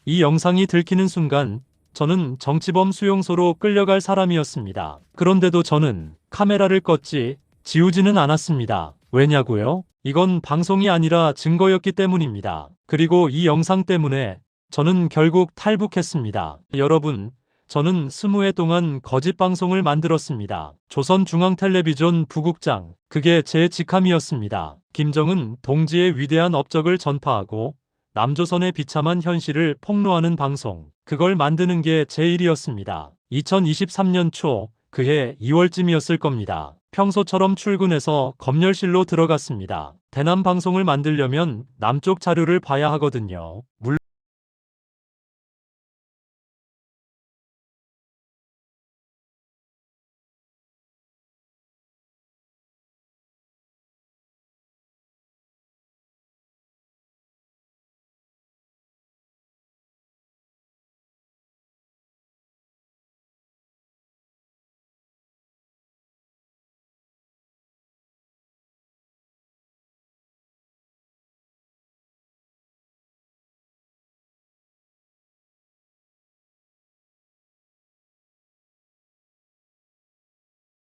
이 영상이 들키는 순간 저는 정치범 수용소로 끌려갈 사람이었습니다. 그런데도 저는 카메라를 껐지 지우지는 않았습니다. 왜냐고요? 이건 방송이 아니라 증거였기 때문입니다. 그리고 이 영상 때문에 저는 결국 탈북했습니다. 여러분, 저는 20회 동안 거짓 방송을 만들었습니다. 조선중앙텔레비전 부국장, 그게 제 직함이었습니다. 김정은 동지의 위대한 업적을 전파하고 남조선의 비참한 현실을 폭로하는 방송, 그걸 만드는 게 제 일이었습니다. 2023년 초, 그해 2월쯤이었을 겁니다. 평소처럼 출근해서 검열실로 들어갔습니다. 대남 방송을 만들려면 남쪽 자료를 봐야 하거든요. 물론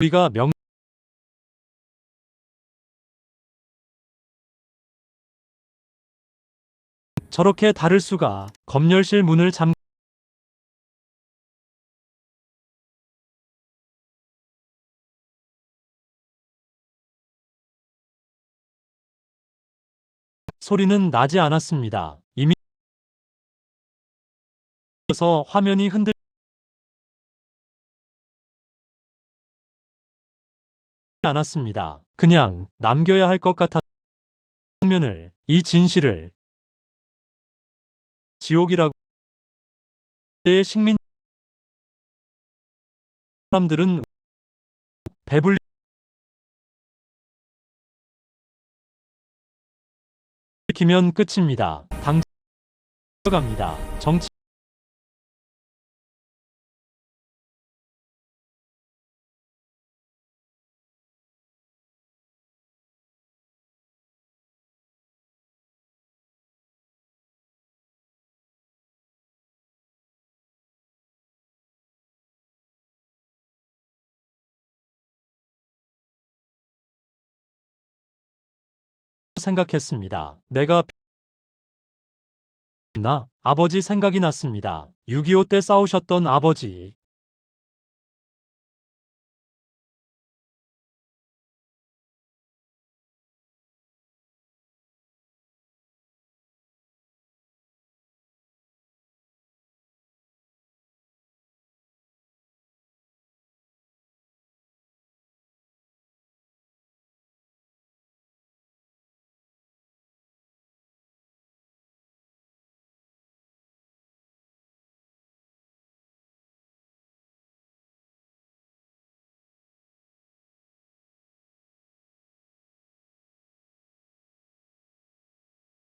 우리가 저렇게 다를 수가. 검열실 문을 소리는 나지 않았습니다. 이미 서 화면이 흔들지 않았습니다. 그냥 남겨야 할 것 같아 화면을, 이 진실을 지옥이라고. 의 식민 사람들은 배불리 키면 끝입니다. 당겨갑니다. 정치 생각했습니다. 내가 나 아버지 생각이 났습니다. 6.25 때 싸우셨던 아버지.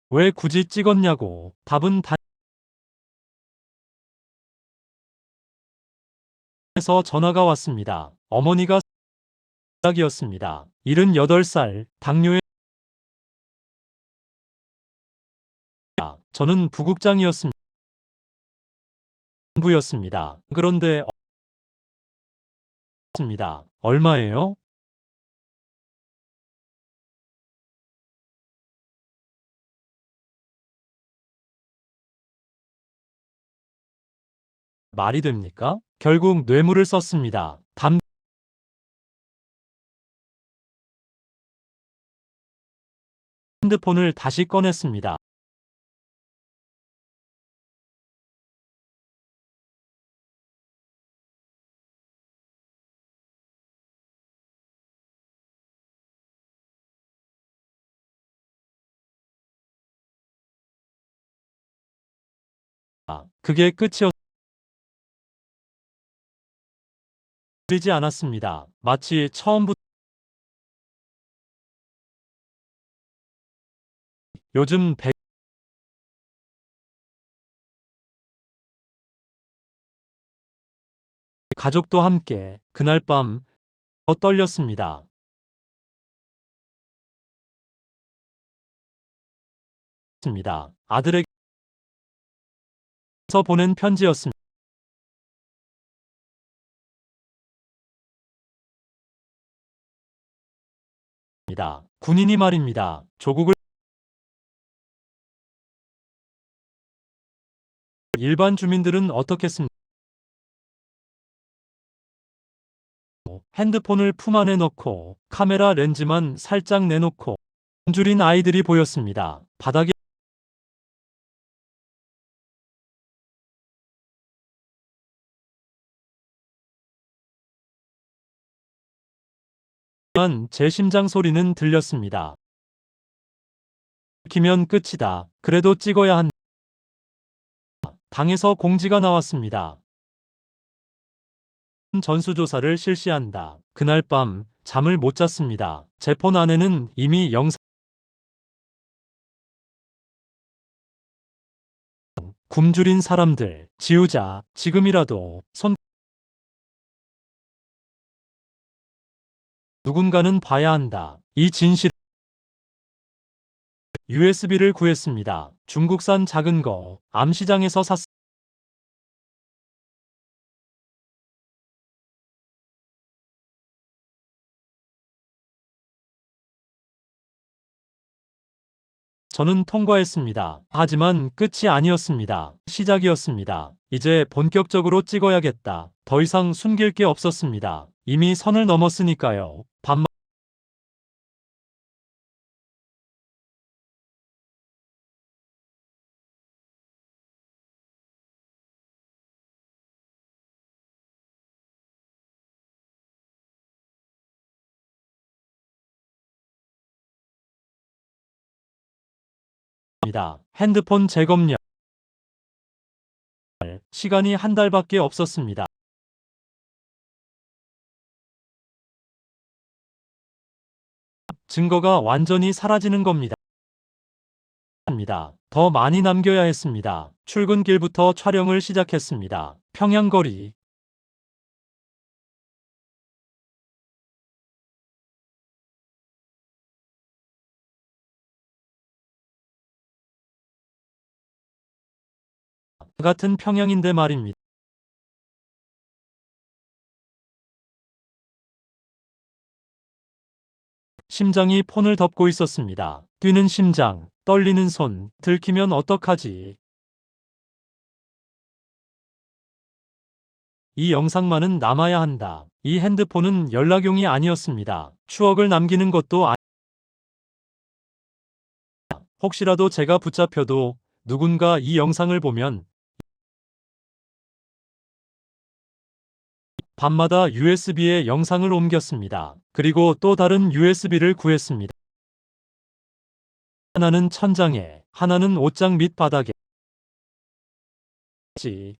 왜 굳이 찍었냐고. 답은 단에서 전화가 왔습니다. 어머니가 이야기였습니다. 78살 당뇨에 저는 부국장이었습니다. 부였습니다. 그런데 없습니다. 얼마예요? 말이 됩니까? 결국 뇌물을 썼습니다. 핸드폰을 다시 꺼냈습니다. 그게 끝이었지 않았습니다. 마치 처음부터 요즘 가족도 함께 그날 밤 더 떨렸습니다. 아들에게 서 보낸 편지였습니다. 군인이 말입니다. 조국을 일반 주민들은 어떻겠습니까? 핸드폰을 품 안에 넣고 카메라 렌즈만 살짝 내놓고 굶주린 아이들이 보였습니다. 바닥에 제 심장 소리는 들렸습니다. 키면 끝이다. 그래도 찍어야 한다. 당에서 공지가 나왔습니다. 전수조사를 실시한다. 그날 밤 잠을 못 잤습니다. 제 폰 안에는 이미 영상 굶주린 사람들 지우자. 지금이라도 손 누군가는 봐야 한다. 이 진실 USB를 구했습니다. 중국산 작은 거 암시장에서 샀습니다. 저는 통과했습니다. 하지만 끝이 아니었습니다. 시작이었습니다. 이제 본격적으로 찍어야겠다. 더 이상 숨길 게 없었습니다. 이미 선을 넘었으니까요. 밤입니다. 핸드폰 재검열. 시간이 한 달밖에 없었습니다. 증거가 완전히 사라지는 겁니다. 더 많이 남겨야 했습니다. 출근길부터 촬영을 시작했습니다. 평양거리, 같은 평양인데 말입니다. 심장이 폰을 덮고 있었습니다. 뛰는 심장, 떨리는 손, 들키면 어떡하지? 이 영상만은 남아야 한다. 이 핸드폰은 연락용이 아니었습니다. 추억을 남기는 것도 혹시라도 제가 붙잡혀도 누군가 이 영상을 보면 밤마다 USB에 영상을 옮겼습니다. 그리고 또 다른 USB를 구했습니다. 하나는 천장에, 하나는 옷장 밑바닥에.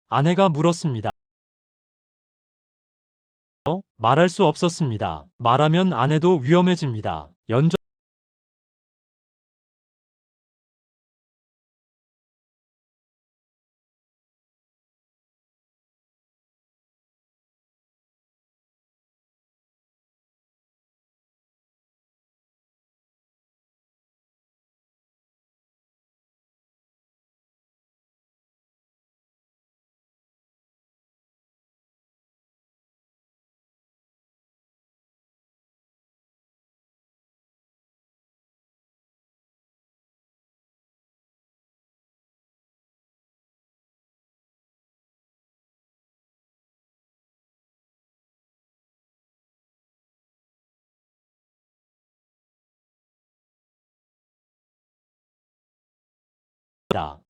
아내가 물었습니다. 말할 수 없었습니다. 말하면 아내도 위험해집니다.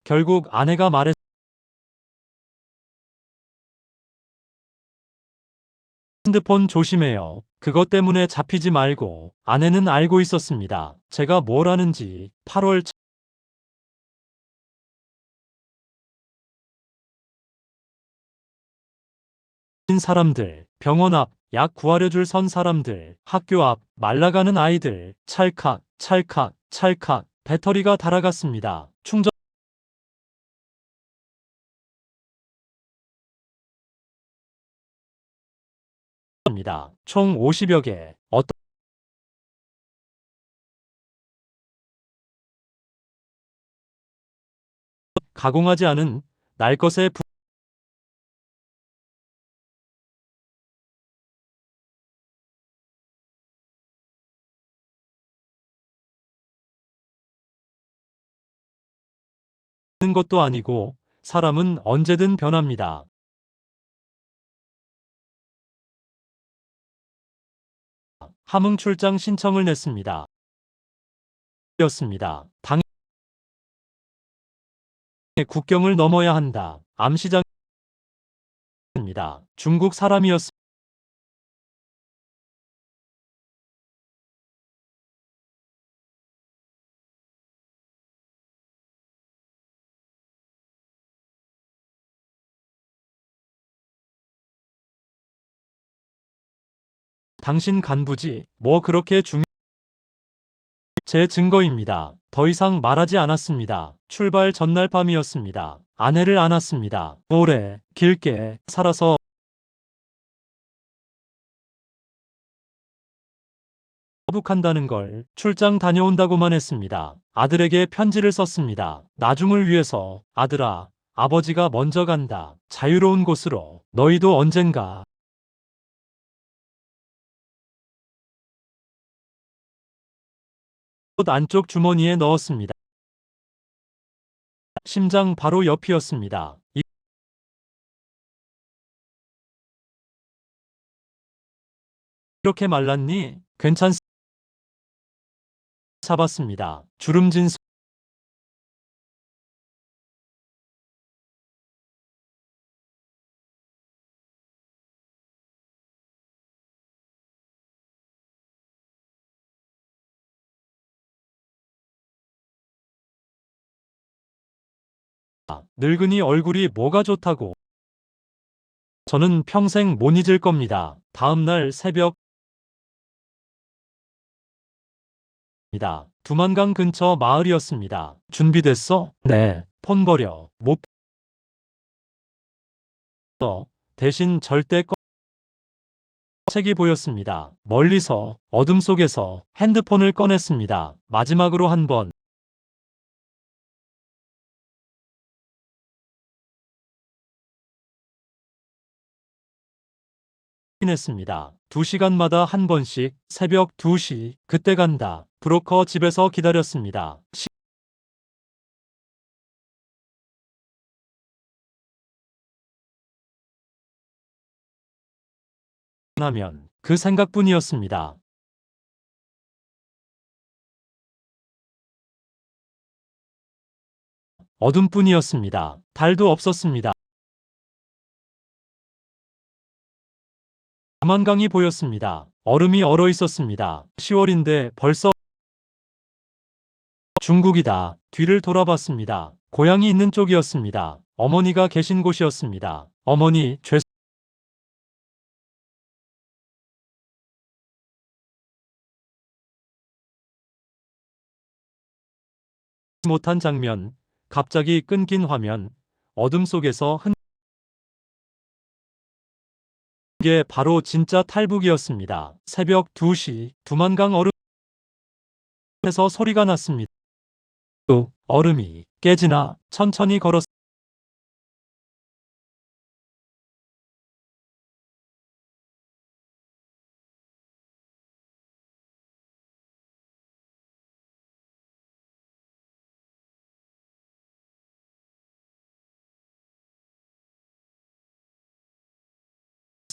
결국 아내가 말했습니다. 핸드폰 조심해요. 그것 때문에 잡히지 말고. 아내는 알고 있었습니다. 제가 뭘 하는지. 8월 사람들, 병원 앞, 약 구하려 줄 선 사람들, 학교 앞, 말라가는 아이들, 찰칵, 찰칵, 찰칵, 배터리가 닳아갔습니다. 충전합니다. 총 50여 개. 가공하지 않은 날 것에 붙는 것도 아니고 사람은 언제든 변합니다. 함흥 출장 신청을 냈습니다. 였습니다. 당해 국경을 넘어야 한다. 암시장입니다. 중국 사람이었습니다. 당신 간부지 뭐 그렇게 제 증거입니다. 더 이상 말하지 않았습니다. 출발 전날 밤이었습니다. 아내를 안았습니다. 오래 길게 살아서 거북한다는 걸 출장 다녀온다고만 했습니다. 아들에게 편지를 썼습니다. 나중을 위해서 아들아, 아버지가 먼저 간다. 자유로운 곳으로 너희도 언젠가 옷 안쪽 주머니에 넣었습니다. 심장 바로 옆이었습니다. 이렇게 말랐니? 잡았습니다. 주름진 늙은이 얼굴이 뭐가 좋다고. 저는 평생 못 잊을 겁니다. 다음 날 새벽 입니다. 두만강 근처 마을이었습니다. 준비됐어? 네. 폰 버려. 못 써. 대신 절대 책이 보였습니다. 멀리서 어둠 속에서 핸드폰을 꺼냈습니다. 마지막으로 한 번 확인했습니다. 2시간마다 한 번씩 새벽 2시 그때 간다. 브로커 집에서 기다렸습니다. 하면 그 생각뿐이었습니다. 어둠뿐이었습니다. 달도 없었습니다. 남한강이 보였습니다. 얼음이 얼어 있었습니다. 10월인데 벌써 중국이다. 뒤를 돌아봤습니다. 고향이 있는 쪽이었습니다. 어머니가 계신 곳이었습니다. 어머니, 못한 장면, 갑자기 끊긴 화면, 어둠 속에서 게 바로 진짜 탈북이었습니다. 새벽 2시 두만강 얼음에서 소리가 났습니다. 또 얼음이 깨지나 천천히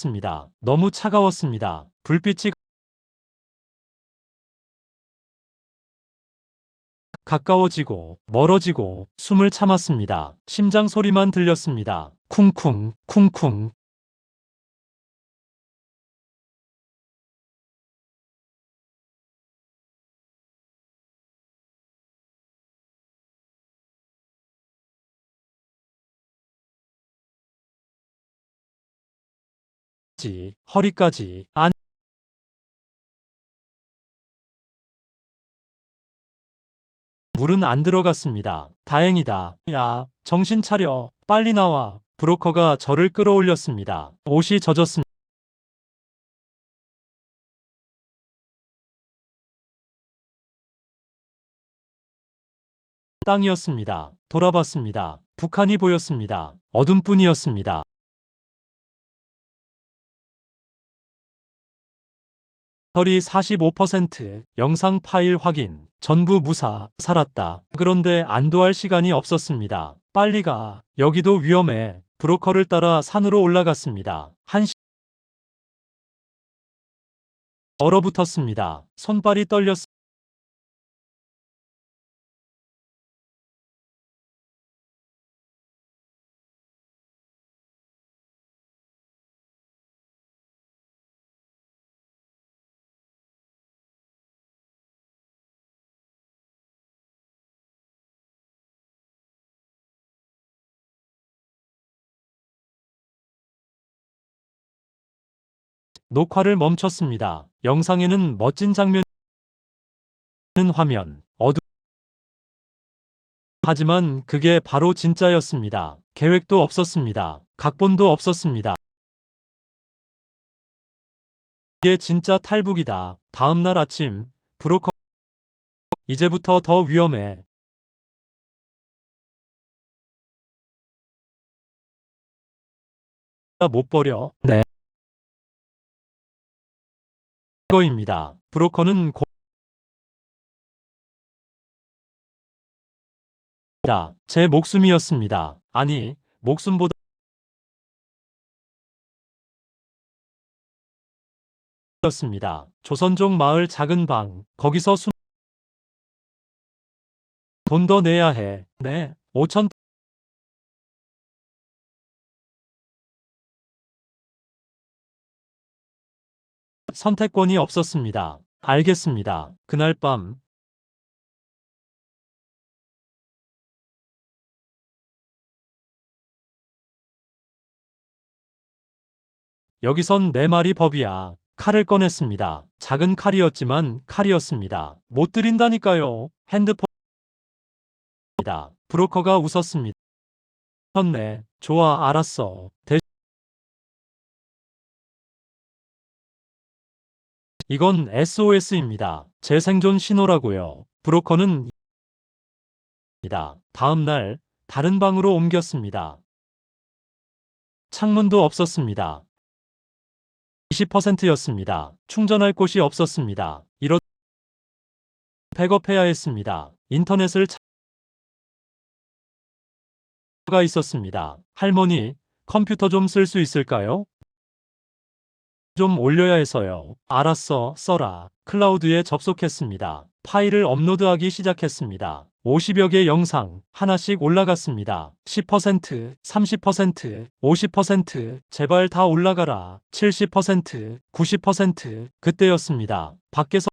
걸었습니다. 너무 차가웠습니다. 불빛이 가까워지고 멀어지고 숨을 참았습니다. 심장 소리만 들렸습니다. 쿵쿵 쿵쿵. 허리까지 물은 안 들어갔습니다. 다행이다. 야, 정신 차려. 빨리 나와. 브로커가 저를 끌어올렸습니다. 옷이 젖었습니다. 땅이었습니다. 돌아봤습니다. 북한이 보였습니다. 어둠뿐이었습니다. 처리 45%, 영상 파일 확인, 전부 무사, 살았다. 그런데 안도할 시간이 없었습니다. 빨리 가. 여기도 위험해. 브로커를 따라 산으로 올라갔습니다. 얼어붙었습니다. 손발이 떨렸습니다. 녹화를 멈췄습니다. 영상에는 멋진 장면은 화면, 하지만 그게 바로 진짜였습니다. 계획도 없었습니다. 각본도 없었습니다. 이게 진짜 탈북이다. 다음날 아침, 브로커, 이제부터 더 위험해. 못 버려. 네. 거입니다. 브로커는 제 목숨이었습니다. 아니, 목숨보다 였습니다. 조선족 마을 작은 방, 거기서 돈 더 내야 해. 네, 5천 선택권이 없었습니다. 알겠습니다. 그날 밤, 여기선 내 말이 법이야. 칼을 꺼냈습니다. 작은 칼이었지만 칼이었습니다. 못 드린다니까요. 핸드폰입니다. 브로커가 웃었습니다. 네, 좋아, 알았어. 이건 SOS입니다. 제 생존 신호라고요. 브로커는 다음 날 다른 방으로 옮겼습니다. 창문도 없었습니다. 20%였습니다. 충전할 곳이 없었습니다. 백업해야 했습니다. 인터넷을 가 있었습니다. 할머니, 컴퓨터 좀 쓸 수 있을까요? 좀 올려야 해서요. 알았어, 써라. 클라우드에 접속했습니다. 파일을 업로드하기 시작했습니다. 50여 개 영상 하나씩 올라갔습니다. 10%, 30%, 50%, 제발 다 올라가라. 70%, 90%, 그때였습니다. 밖에서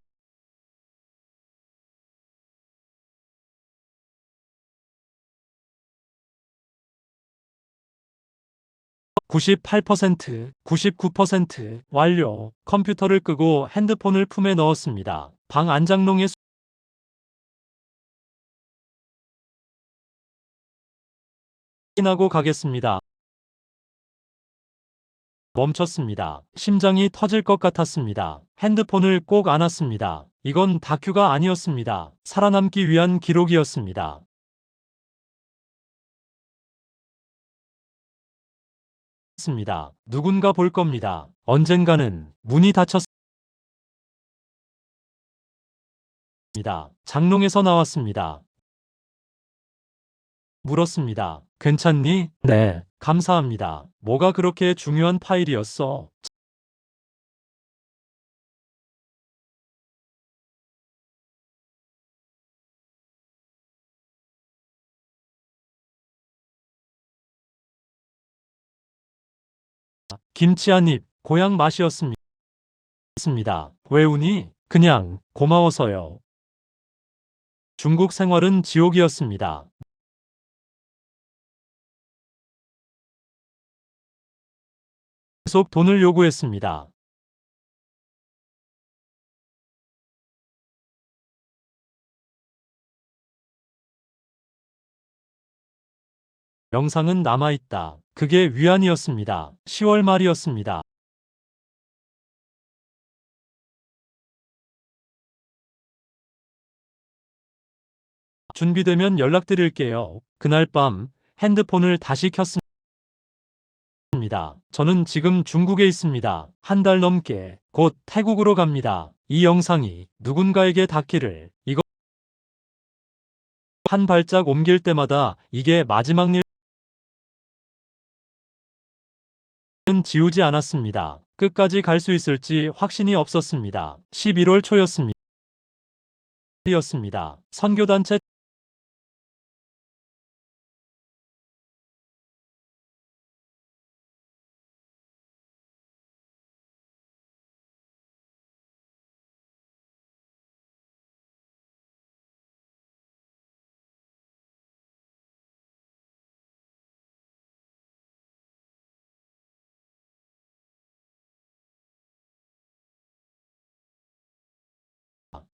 98%, 99% 완료. 컴퓨터를 끄고 핸드폰을 품에 넣었습니다. 방 안장롱에 수납하고 가겠습니다. 멈췄습니다. 심장이 터질 것 같았습니다. 핸드폰을 꼭 안았습니다. 이건 다큐가 아니었습니다. 살아남기 위한 기록이었습니다. 누군가 볼 겁니다. 언젠가는 문이 닫혔습니다. 장롱에서 나왔습니다. 물었습니다. 괜찮니? 네, 감사합니다. 뭐가 그렇게 중요한 파일이었어? 김치 한 입, 고향 맛이었습니다. 왜 우니? 그냥 고마워서요. 중국 생활은 지옥이었습니다. 계속 돈을 요구했습니다. 영상은 남아있다. 그게 위안이었습니다. 10월 말이었습니다. 준비되면 연락드릴게요. 그날 밤 핸드폰을 다시 켰습니다. 저는 지금 중국에 있습니다. 한 달 넘게 곧 태국으로 갑니다. 이 영상이 누군가에게 닿기를, 이거 한 발짝 옮길 때마다 이게 마지막 일은 지우지 않았습니다. 끝까지 갈 수 있을지 확신이 없었습니다. 11월 초였습니다. 선교단체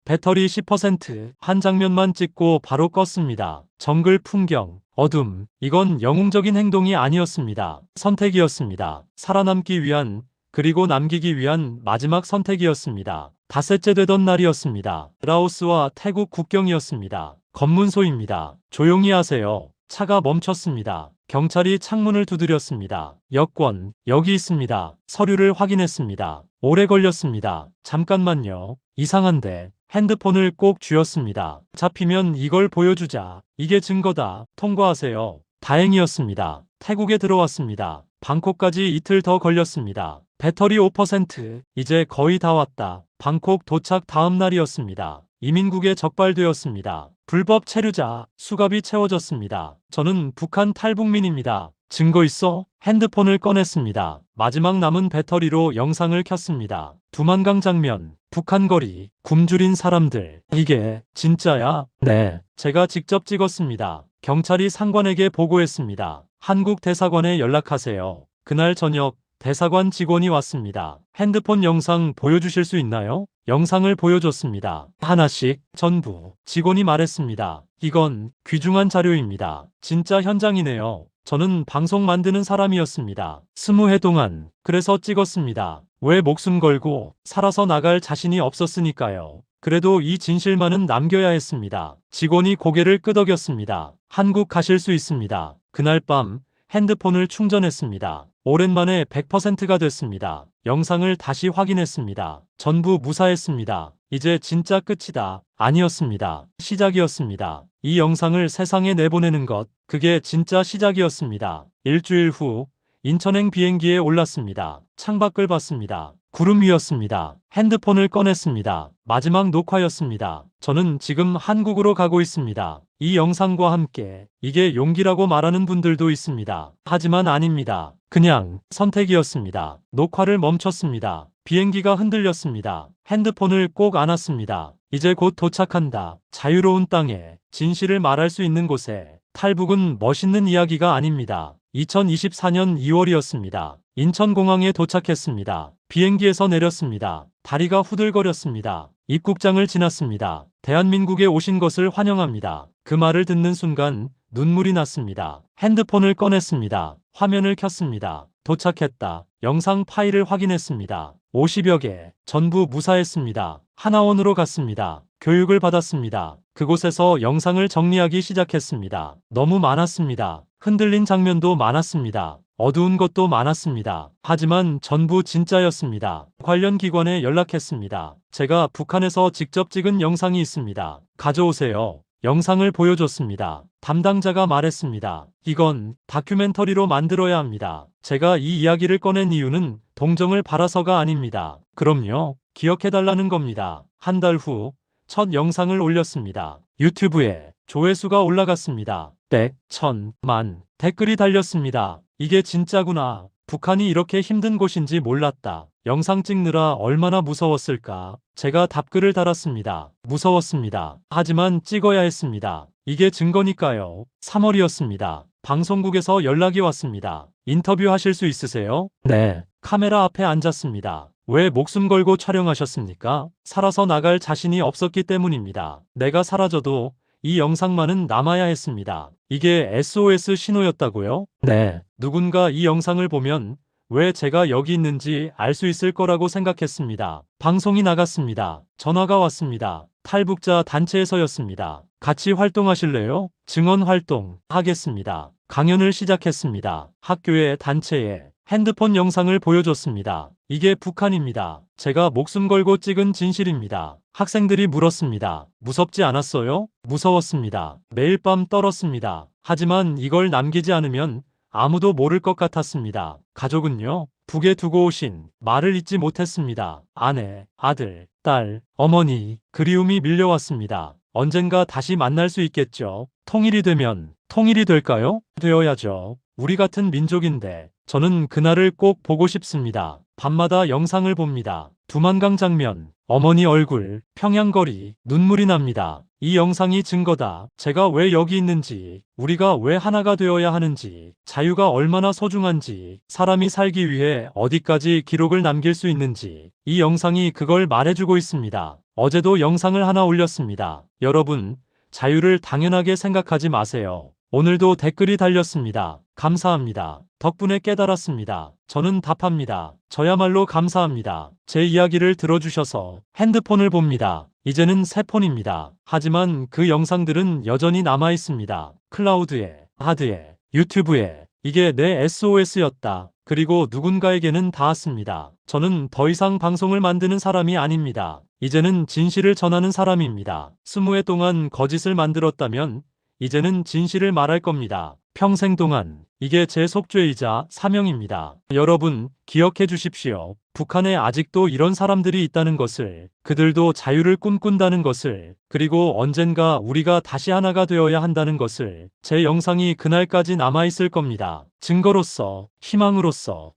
배터리 10%, 한 장면만 찍고 바로 껐습니다. 정글 풍경, 어둠, 이건 영웅적인 행동이 아니었습니다. 선택이었습니다. 살아남기 위한, 그리고 남기기 위한 마지막 선택이었습니다. 닷새째 되던 날이었습니다. 라오스와 태국 국경이었습니다. 검문소입니다. 조용히 하세요. 차가 멈췄습니다. 경찰이 창문을 두드렸습니다. 여권, 여기 있습니다. 서류를 확인했습니다. 오래 걸렸습니다. 잠깐만요. 이상한데. 핸드폰을 꼭 쥐었습니다. 잡히면 이걸 보여주자. 이게 증거다. 통과하세요. 다행이었습니다. 태국에 들어왔습니다. 방콕까지 이틀 더 걸렸습니다. 배터리 5%, 이제 거의 다 왔다. 방콕 도착 다음 날이었습니다. 이민국에 적발되었습니다. 불법 체류자, 수갑이 채워졌습니다. 저는 북한 탈북민입니다. 증거 있어? 핸드폰을 꺼냈습니다. 마지막 남은 배터리로 영상을 켰습니다. 두만강 장면, 북한 거리, 굶주린 사람들. 이게 진짜야? 네. 제가 직접 찍었습니다. 경찰이 상관에게 보고했습니다. 한국 대사관에 연락하세요. 그날 저녁 대사관 직원이 왔습니다. 핸드폰 영상 보여주실 수 있나요? 영상을 보여줬습니다. 하나씩, 전부. 직원이 말했습니다. 이건 귀중한 자료입니다. 진짜 현장이네요. 저는 방송 만드는 사람이었습니다. 20해 동안. 그래서 찍었습니다. 왜 목숨 걸고 살아서 나갈 자신이 없었으니까요. 그래도 이 진실만은 남겨야 했습니다. 직원이 고개를 끄덕였습니다. 한국 가실 수 있습니다. 그날 밤 핸드폰을 충전했습니다. 오랜만에 100%가 됐습니다. 영상을 다시 확인했습니다. 전부 무사했습니다. 이제 진짜 끝이다. 아니었습니다. 시작이었습니다. 이 영상을 세상에 내보내는 것, 그게 진짜 시작이었습니다. 일주일 후 인천행 비행기에 올랐습니다. 창밖을 봤습니다. 구름 위였습니다. 핸드폰을 꺼냈습니다. 마지막 녹화였습니다. 저는 지금 한국으로 가고 있습니다. 이 영상과 함께 이게 용기라고 말하는 분들도 있습니다. 하지만 아닙니다. 그냥 선택이었습니다. 녹화를 멈췄습니다. 비행기가 흔들렸습니다. 핸드폰을 꼭 안았습니다. 이제 곧 도착한다. 자유로운 땅에, 진실을 말할 수 있는 곳에. 탈북은 멋있는 이야기가 아닙니다. 2024년 2월이었습니다. 인천공항에 도착했습니다. 비행기에서 내렸습니다. 다리가 후들거렸습니다. 입국장을 지났습니다. 대한민국에 오신 것을 환영합니다. 그 말을 듣는 순간 눈물이 났습니다. 핸드폰을 꺼냈습니다. 화면을 켰습니다. 도착했다. 영상 파일을 확인했습니다. 50여 개. 전부 무사했습니다. 하나원으로 갔습니다. 교육을 받았습니다. 그곳에서 영상을 정리하기 시작했습니다. 너무 많았습니다. 흔들린 장면도 많았습니다. 어두운 것도 많았습니다. 하지만 전부 진짜였습니다. 관련 기관에 연락했습니다. 제가 북한에서 직접 찍은 영상이 있습니다. 가져오세요. 영상을 보여줬습니다. 담당자가 말했습니다. 이건 다큐멘터리로 만들어야 합니다. 제가 이 이야기를 꺼낸 이유는 동정을 바라서가 아닙니다. 그럼요. 기억해달라는 겁니다. 한 달 후 첫 영상을 올렸습니다. 유튜브에 조회수가 올라갔습니다. 100, 1000, 만 댓글이 달렸습니다. 이게 진짜구나. 북한이 이렇게 힘든 곳인지 몰랐다. 영상 찍느라 얼마나 무서웠을까. 제가 답글을 달았습니다. 무서웠습니다. 하지만 찍어야 했습니다. 이게 증거니까요. 3월이었습니다. 방송국에서 연락이 왔습니다. 인터뷰 하실 수 있으세요? 네. 카메라 앞에 앉았습니다. 왜 목숨 걸고 촬영하셨습니까? 살아서 나갈 자신이 없었기 때문입니다. 내가 사라져도 이 영상만은 남아야 했습니다. 이게 SOS 신호였다고요? 네. 누군가 이 영상을 보면 왜 제가 여기 있는지 알 수 있을 거라고 생각했습니다. 방송이 나갔습니다. 전화가 왔습니다. 탈북자 단체에서였습니다. 같이 활동하실래요? 증언 활동 하겠습니다. 강연을 시작했습니다. 학교에 단체에 핸드폰 영상을 보여줬습니다. 이게 북한입니다. 제가 목숨 걸고 찍은 진실입니다. 학생들이 물었습니다. 무섭지 않았어요? 무서웠습니다. 매일 밤 떨었습니다. 하지만 이걸 남기지 않으면 아무도 모를 것 같았습니다. 가족은요? 북에 두고 오신 말을 잊지 못했습니다. 아내, 아들, 딸, 어머니, 그리움이 밀려왔습니다. 언젠가 다시 만날 수 있겠죠. 통일이 되면 통일이 될까요? 되어야죠. 우리 같은 민족인데 저는 그날을 꼭 보고 싶습니다. 밤마다 영상을 봅니다. 두만강 장면, 어머니 얼굴, 평양거리, 눈물이 납니다. 이 영상이 증거다. 제가 왜 여기 있는지, 우리가 왜 하나가 되어야 하는지, 자유가 얼마나 소중한지, 사람이 살기 위해 어디까지 기록을 남길 수 있는지, 이 영상이 그걸 말해주고 있습니다. 어제도 영상을 하나 올렸습니다. 여러분, 자유를 당연하게 생각하지 마세요. 오늘도 댓글이 달렸습니다. 감사합니다. 덕분에 깨달았습니다. 저는 답합니다. 저야말로 감사합니다. 제 이야기를 들어주셔서 핸드폰을 봅니다. 이제는 새 폰입니다. 하지만 그 영상들은 여전히 남아 있습니다. 클라우드에, 하드에, 유튜브에. 이게 내 SOS였다. 그리고 누군가에게는 닿았습니다. 저는 더 이상 방송을 만드는 사람이 아닙니다. 이제는 진실을 전하는 사람입니다. 20회 동안 거짓을 만들었다면 이제는 진실을 말할 겁니다. 평생 동안. 이게 제 속죄이자 사명입니다. 여러분, 기억해 주십시오. 북한에 아직도 이런 사람들이 있다는 것을, 그들도 자유를 꿈꾼다는 것을, 그리고 언젠가 우리가 다시 하나가 되어야 한다는 것을, 제 영상이 그날까지 남아있을 겁니다. 증거로서, 희망으로서.